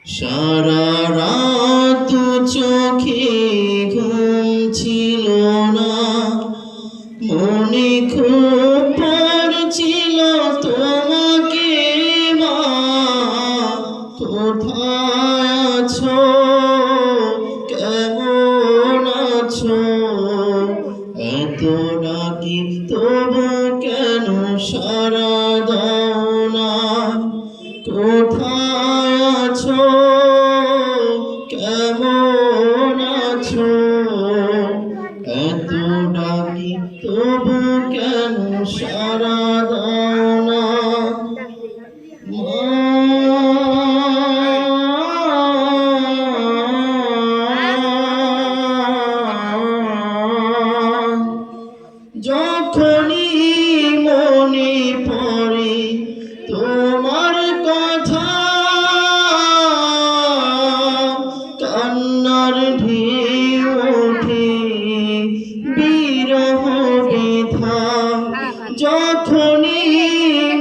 সারা রাত চোখে ঘুম ছিল না, মনে খুব পড়ছিল তোমাকে মা। কোথায় আছো, কেমন আছো? এত ডাকি তবু কেন সারা দাও না? কোথায় আছো, কেমন আছো? এত ডাকি তবু কেন সারা দাও না? যখনই মনে পড়ে তোমার কথা, কান্নার ঢেউ ওঠে বিরহ ব্যথা। যখনই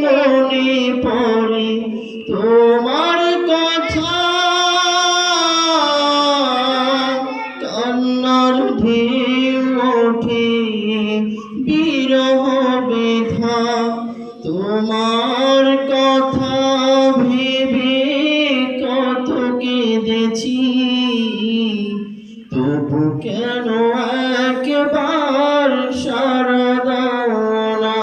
মনে পড়ে তোমার কথা, কান্নার ঢেউ ওঠে বিরহ ব্যথা। তোমার কথা ভেবে কত কেঁদেছি, তবু কেন একবার সারা দাও না?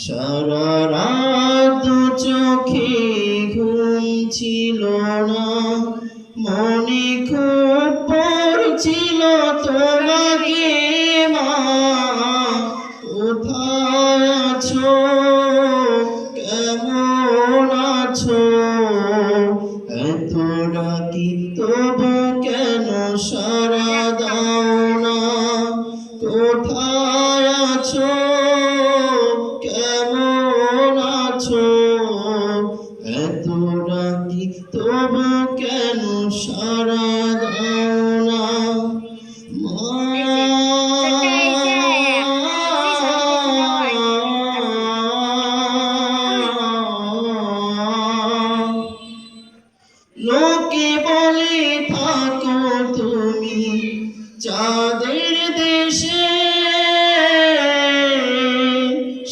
সারা রাত চোখে ঘুম ছিল না, মনে খুব পড়ছিল তোমাকে মা। কোথায় আছো, কেমন আছো? এত ডাকি তবু কেন সারা দাও না? কোথায় আছো, কেমন আছো? এত ডাকি তবু কেন সারা দাও না? লোকে বলে থাকো তুমি চাঁদের দেশে,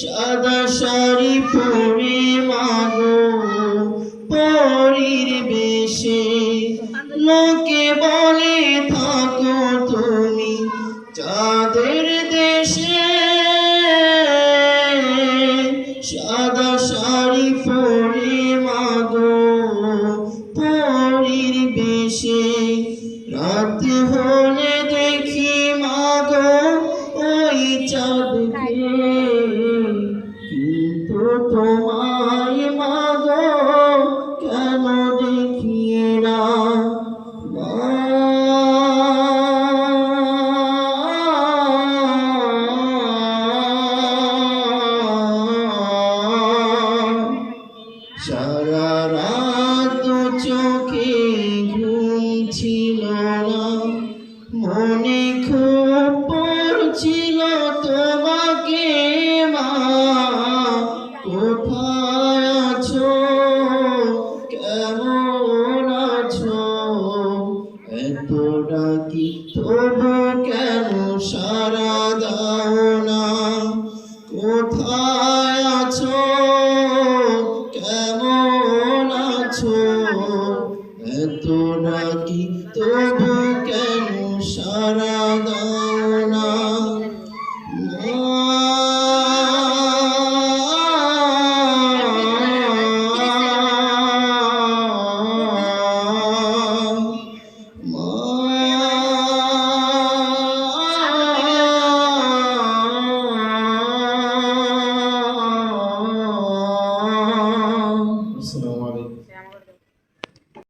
সাদা শাড়ি পরে মাগো পরীর বেশে। লোকে বলে থাকো তুমি চাঁদের দেশে, সাদা শাড়ি পরে মাগো পরীর বেশে। রাত হলে দেখি মাগো ওই চাঁদকে, কিন্তু তোমায় মাগো কেন দেখি না? সারা রাত চোখে ঘুম ছিল না, মনে খুব পড়ছিল তোমাকে মা। কোথায় আছো, কেমন আছো? এত ডাকি তবু কেন সারা দাও না? কোথায় আছো, কেমন আছো?